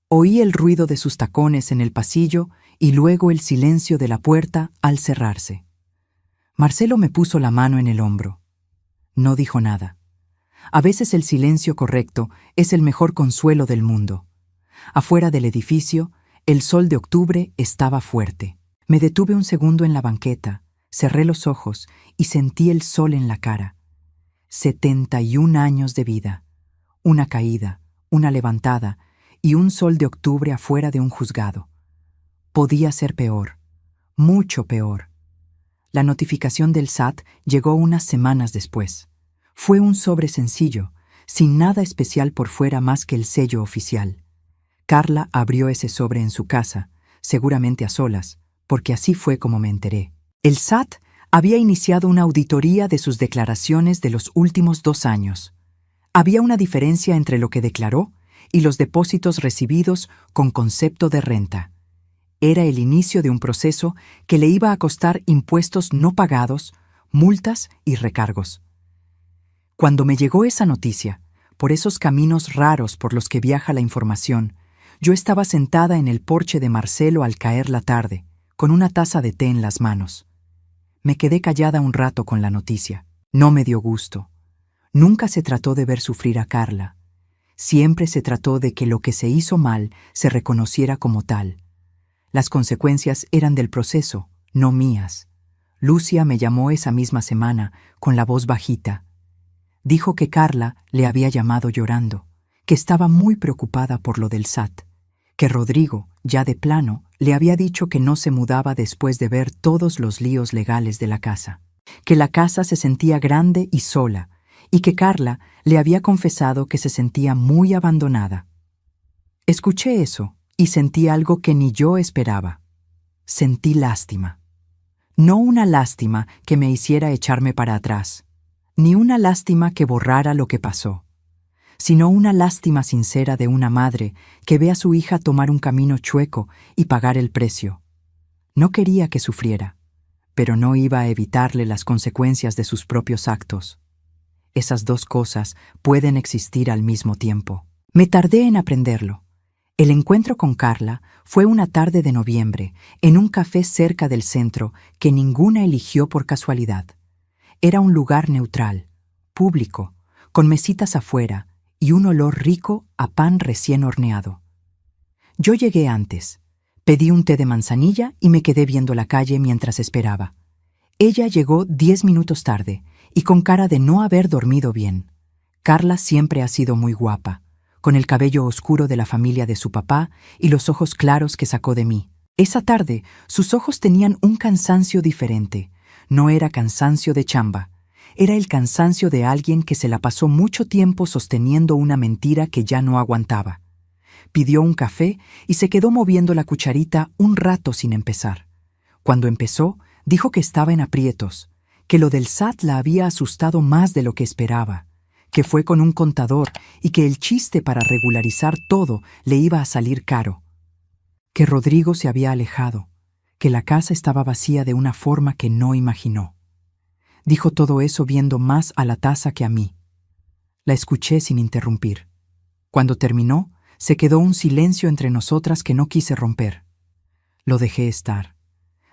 Oí el ruido de sus tacones en el pasillo y luego el silencio de la puerta al cerrarse. Marcelo me puso la mano en el hombro. No dijo nada. A veces el silencio correcto es el mejor consuelo del mundo. Afuera del edificio, el sol de octubre estaba fuerte. Me detuve un segundo en la banqueta, cerré los ojos y sentí el sol en la cara. 71 años de vida, una caída, una levantada y un sol de octubre afuera de un juzgado. Podía ser peor, mucho peor. La notificación del SAT llegó unas semanas después. Fue un sobre sencillo, sin nada especial por fuera más que el sello oficial. Carla abrió ese sobre en su casa, seguramente a solas, porque así fue como me enteré. El SAT había iniciado una auditoría de sus declaraciones de los últimos 2 años. Había una diferencia entre lo que declaró y los depósitos recibidos con concepto de renta. Era el inicio de un proceso que le iba a costar impuestos no pagados, multas y recargos. Cuando me llegó esa noticia, por esos caminos raros por los que viaja la información, yo estaba sentada en el porche de Marcelo al caer la tarde, con una taza de té en las manos. Me quedé callada un rato con la noticia. No me dio gusto. Nunca se trató de ver sufrir a Carla. Siempre se trató de que lo que se hizo mal se reconociera como tal. Las consecuencias eran del proceso, no mías. Lucia me llamó esa misma semana, con la voz bajita. Dijo que Carla le había llamado llorando, que estaba muy preocupada por lo del SAT, que Rodrigo, ya de plano, le había dicho que no se mudaba después de ver todos los líos legales de la casa, que la casa se sentía grande y sola, y que Carla le había confesado que se sentía muy abandonada. Escuché eso y sentí algo que ni yo esperaba. Sentí lástima. No una lástima que me hiciera echarme para atrás, ni una lástima que borrara lo que pasó, sino una lástima sincera de una madre que ve a su hija tomar un camino chueco y pagar el precio. No quería que sufriera, pero no iba a evitarle las consecuencias de sus propios actos. Esas 2 cosas pueden existir al mismo tiempo. Me tardé en aprenderlo. El encuentro con Carla fue una tarde de noviembre, en un café cerca del centro que ninguna eligió por casualidad. Era un lugar neutral, público, con mesitas afuera y un olor rico a pan recién horneado. Yo llegué antes. Pedí un té de manzanilla y me quedé viendo la calle mientras esperaba. Ella llegó 10 minutos tarde y con cara de no haber dormido bien. Carla siempre ha sido muy guapa, con el cabello oscuro de la familia de su papá y los ojos claros que sacó de mí. Esa tarde, sus ojos tenían un cansancio diferente. No era cansancio de chamba. Era el cansancio de alguien que se la pasó mucho tiempo sosteniendo una mentira que ya no aguantaba. pidió un café y se quedó moviendo la cucharita un rato sin empezar. Cuando empezó, dijo que estaba en aprietos, que lo del SAT la había asustado más de lo que esperaba, que fue con un contador y que el chiste para regularizar todo le iba a salir caro, que Rodrigo se había alejado, que la casa estaba vacía de una forma que no imaginó. Dijo todo eso viendo más a la taza que a mí. La escuché sin interrumpir. Cuando terminó, se quedó un silencio entre nosotras que no quise romper. Lo dejé estar.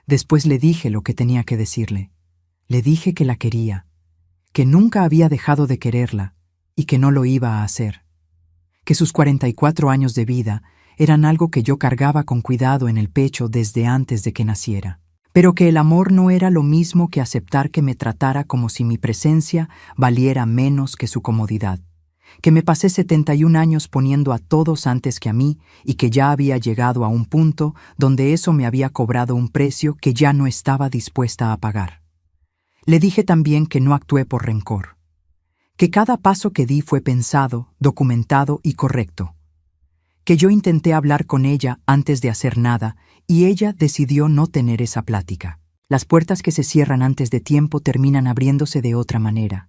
Después le dije lo que tenía que decirle. Le dije que la quería, que nunca había dejado de quererla y que no lo iba a hacer. Que sus 44 años de vida eran algo que yo cargaba con cuidado en el pecho desde antes de que naciera. Pero que el amor no era lo mismo que aceptar que me tratara como si mi presencia valiera menos que su comodidad. Que me pasé 71 años poniendo a todos antes que a mí y que ya había llegado a un punto donde eso me había cobrado un precio que ya no estaba dispuesta a pagar. Le dije también que no actué por rencor, que cada paso que di fue pensado, documentado y correcto, que yo intenté hablar con ella antes de hacer nada y ella decidió no tener esa plática. Las puertas que se cierran antes de tiempo terminan abriéndose de otra manera.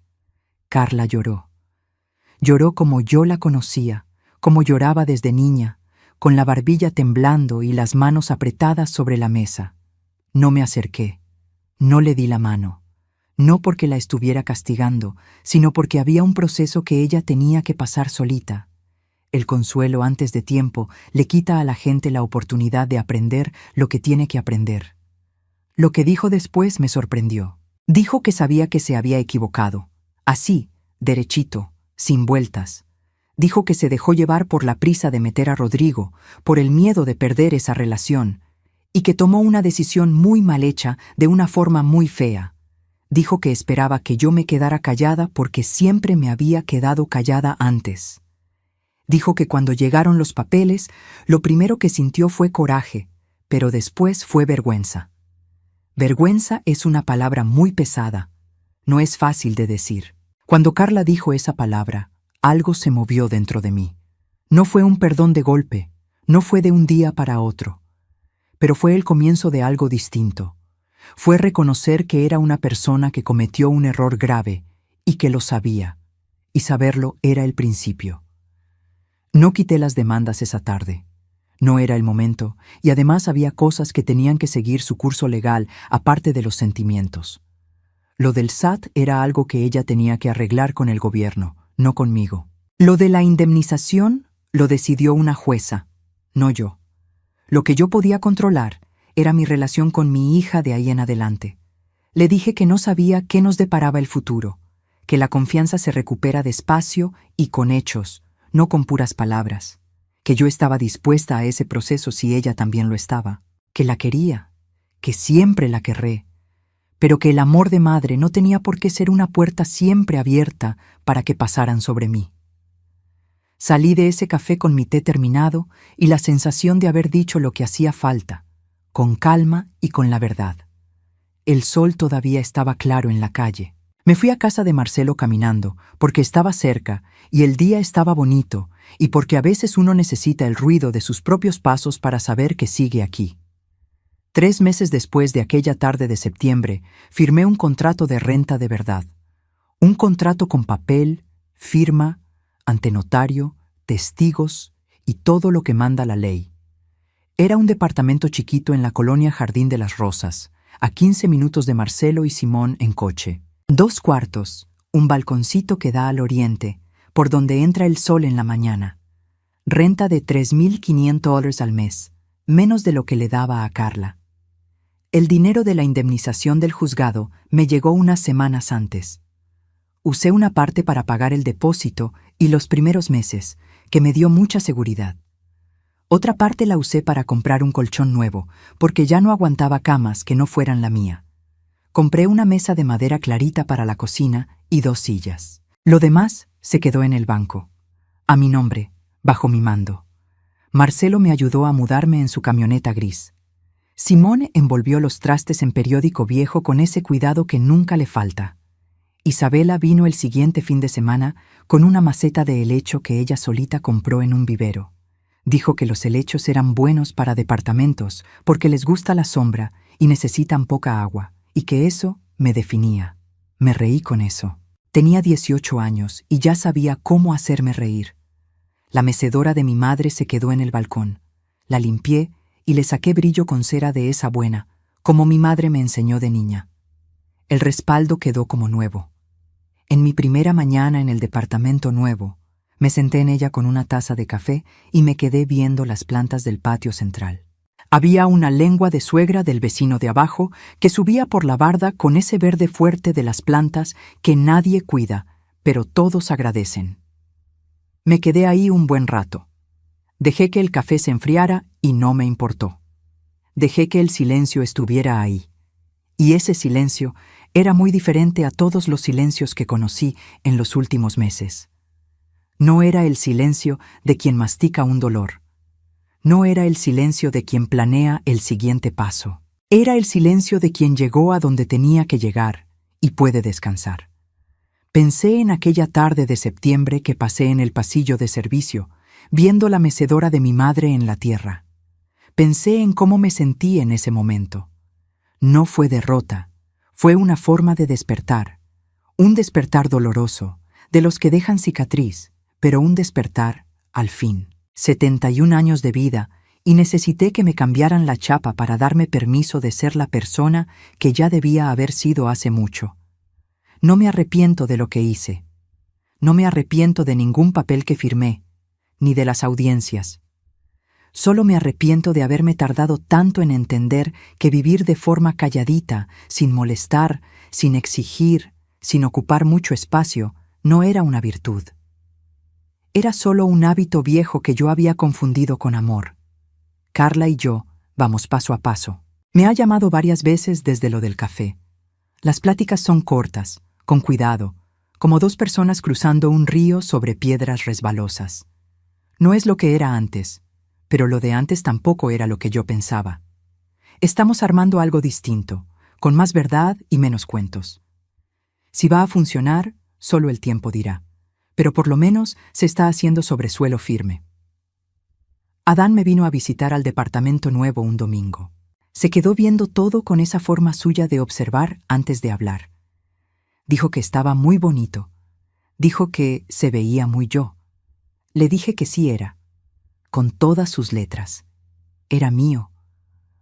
Carla lloró. Lloró como yo la conocía, como lloraba desde niña, con la barbilla temblando y las manos apretadas sobre la mesa. No me acerqué, no le di la mano, no porque la estuviera castigando, sino porque había un proceso que ella tenía que pasar solita. El consuelo antes de tiempo le quita a la gente la oportunidad de aprender lo que tiene que aprender. Lo que dijo después me sorprendió. Dijo que sabía que se había equivocado, así, derechito, sin vueltas. Dijo que se dejó llevar por la prisa de meter a Rodrigo, por el miedo de perder esa relación, y que tomó una decisión muy mal hecha de una forma muy fea. Dijo que esperaba que yo me quedara callada porque siempre me había quedado callada antes. Dijo que cuando llegaron los papeles, lo primero que sintió fue coraje, pero después fue vergüenza. Vergüenza es una palabra muy pesada. No es fácil de decir. Cuando Carla dijo esa palabra, algo se movió dentro de mí. No fue un perdón de golpe, no fue de un día para otro, pero fue el comienzo de algo distinto. Fue reconocer que era una persona que cometió un error grave y que lo sabía, y saberlo era el principio. No quité las demandas esa tarde. No era el momento, y además había cosas que tenían que seguir su curso legal aparte de los sentimientos. Lo del SAT era algo que ella tenía que arreglar con el gobierno, no conmigo. Lo de la indemnización lo decidió una jueza, no yo. Lo que yo podía controlar era mi relación con mi hija de ahí en adelante. Le dije que no sabía qué nos deparaba el futuro, que la confianza se recupera despacio y con hechos, no con puras palabras, que yo estaba dispuesta a ese proceso si ella también lo estaba, que la quería, que siempre la querré, pero que el amor de madre no tenía por qué ser una puerta siempre abierta para que pasaran sobre mí. Salí de ese café con mi té terminado y la sensación de haber dicho lo que hacía falta, con calma y con la verdad. El sol todavía estaba claro en la calle. Me fui a casa de Marcelo caminando, porque estaba cerca y el día estaba bonito, y porque a veces uno necesita el ruido de sus propios pasos para saber que sigue aquí. 3 meses después de aquella tarde de septiembre, firmé un contrato de renta de verdad. Un contrato con papel, firma, ante notario, testigos y todo lo que manda la ley. Era un departamento chiquito en la colonia Jardín de las Rosas, a 15 minutos de Marcelo y Simón en coche. 2 cuartos, un balconcito que da al oriente, por donde entra el sol en la mañana. Renta de $3,500 al mes, menos de lo que le daba a Carla. El dinero de la indemnización del juzgado me llegó unas semanas antes. Usé una parte para pagar el depósito y los primeros meses, que me dio mucha seguridad. Otra parte la usé para comprar un colchón nuevo, porque ya no aguantaba camas que no fueran la mía. Compré una mesa de madera clarita para la cocina y 2 sillas. Lo demás se quedó en el banco, a mi nombre, bajo mi mando. Marcelo me ayudó a mudarme en su camioneta gris. Simón envolvió los trastes en periódico viejo con ese cuidado que nunca le falta. Isabela vino el siguiente fin de semana con una maceta de helecho que ella solita compró en un vivero. Dijo que los helechos eran buenos para departamentos porque les gusta la sombra y necesitan poca agua, y que eso me definía. Me reí con eso. Tenía 18 años y ya sabía cómo hacerme reír. La mecedora de mi madre se quedó en el balcón. La limpié y le saqué brillo con cera de esa buena, como mi madre me enseñó de niña. El respaldo quedó como nuevo. En mi primera mañana en el departamento nuevo, me senté en ella con una taza de café y me quedé viendo las plantas del patio central. Había una lengua de suegra del vecino de abajo que subía por la barda con ese verde fuerte de las plantas que nadie cuida, pero todos agradecen. Me quedé ahí un buen rato. Dejé que el café se enfriara y no me importó. Dejé que el silencio estuviera ahí. Y ese silencio era muy diferente a todos los silencios que conocí en los últimos meses. No era el silencio de quien mastica un dolor. No era el silencio de quien planea el siguiente paso. Era el silencio de quien llegó a donde tenía que llegar y puede descansar. Pensé en aquella tarde de septiembre que pasé en el pasillo de servicio, viendo la mecedora de mi madre en la tierra. Pensé en cómo me sentí en ese momento. No fue derrota, fue una forma de despertar. Un despertar doloroso, de los que dejan cicatriz, pero un despertar al fin. 71 años de vida y necesité que me cambiaran la chapa para darme permiso de ser la persona que ya debía haber sido hace mucho. No me arrepiento de lo que hice. No me arrepiento de ningún papel que firmé, ni de las audiencias. Solo me arrepiento de haberme tardado tanto en entender que vivir de forma calladita, sin molestar, sin exigir, sin ocupar mucho espacio, no era una virtud. Era solo un hábito viejo que yo había confundido con amor. Carla y yo vamos paso a paso. Me ha llamado varias veces desde lo del café. Las pláticas son cortas, con cuidado, como dos personas cruzando un río sobre piedras resbalosas. No es lo que era antes, pero lo de antes tampoco era lo que yo pensaba. Estamos armando algo distinto, con más verdad y menos cuentos. Si va a funcionar, solo el tiempo dirá. Pero por lo menos se está haciendo sobre suelo firme. Adán me vino a visitar al departamento nuevo un domingo. Se quedó viendo todo con esa forma suya de observar antes de hablar. Dijo que estaba muy bonito. Dijo que se veía muy yo. Le dije que sí era, con todas sus letras. Era mío.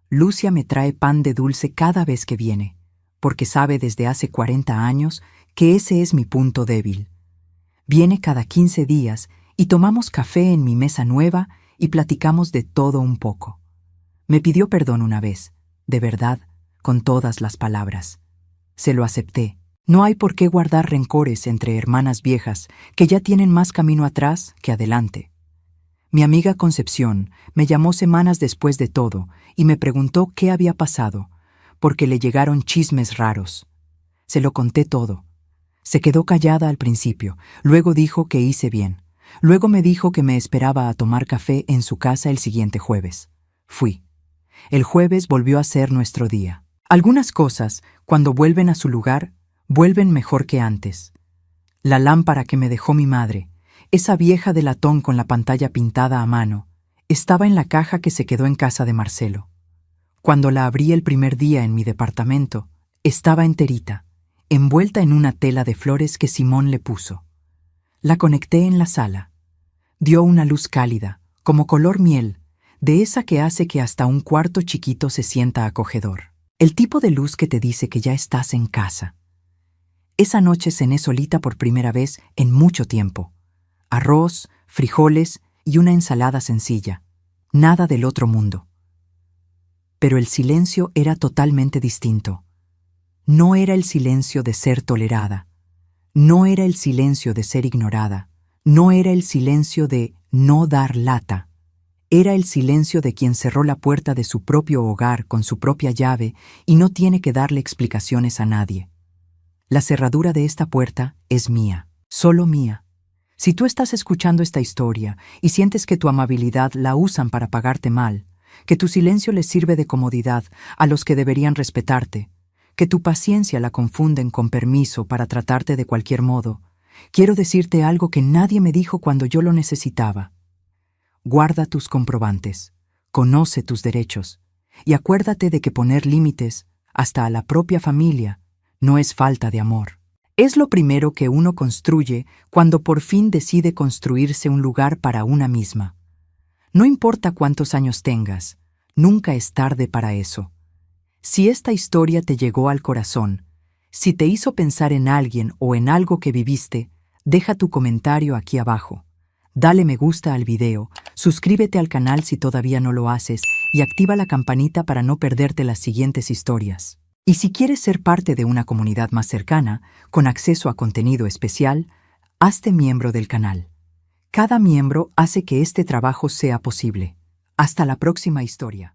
Lucia me trae pan de dulce cada vez que viene, porque sabe desde hace 40 años que ese es mi punto débil. Viene cada 15 días y tomamos café en mi mesa nueva y platicamos de todo un poco. Me pidió perdón una vez, de verdad, con todas las palabras. Se lo acepté. No hay por qué guardar rencores entre hermanas viejas que ya tienen más camino atrás que adelante. Mi amiga Concepción me llamó semanas después de todo y me preguntó qué había pasado, porque le llegaron chismes raros. Se lo conté todo. Se quedó callada al principio, luego dijo que hice bien. Luego me dijo que me esperaba a tomar café en su casa el siguiente jueves. Fui. El jueves volvió a ser nuestro día. Algunas cosas, cuando vuelven a su lugar, vuelven mejor que antes. La lámpara que me dejó mi madre, esa vieja de latón con la pantalla pintada a mano, estaba en la caja que se quedó en casa de Marcelo. Cuando la abrí el primer día en mi departamento, estaba enterita, envuelta en una tela de flores que Simón le puso. La conecté en la sala. Dio una luz cálida, como color miel, de esa que hace que hasta un cuarto chiquito se sienta acogedor. El tipo de luz que te dice que ya estás en casa. Esa noche cené solita por primera vez en mucho tiempo. Arroz, frijoles y una ensalada sencilla. Nada del otro mundo. Pero el silencio era totalmente distinto. No era el silencio de ser tolerada. No era el silencio de ser ignorada. No era el silencio de no dar lata. Era el silencio de quien cerró la puerta de su propio hogar con su propia llave y no tiene que darle explicaciones a nadie. La cerradura de esta puerta es mía, solo mía. Si tú estás escuchando esta historia y sientes que tu amabilidad la usan para pagarte mal, que tu silencio les sirve de comodidad a los que deberían respetarte, que tu paciencia la confunden con permiso para tratarte de cualquier modo, quiero decirte algo que nadie me dijo cuando yo lo necesitaba. guarda tus comprobantes, conoce tus derechos y acuérdate de que poner límites, hasta a la propia familia, no es falta de amor. Es lo primero que uno construye cuando por fin decide construirse un lugar para una misma. No importa cuántos años tengas, nunca es tarde para eso. Si esta historia te llegó al corazón, si te hizo pensar en alguien o en algo que viviste, deja tu comentario aquí abajo. Dale me gusta al video, suscríbete al canal si todavía no lo haces y activa la campanita para no perderte las siguientes historias. Y si quieres ser parte de una comunidad más cercana, con acceso a contenido especial, hazte miembro del canal. Cada miembro hace que este trabajo sea posible. Hasta la próxima historia.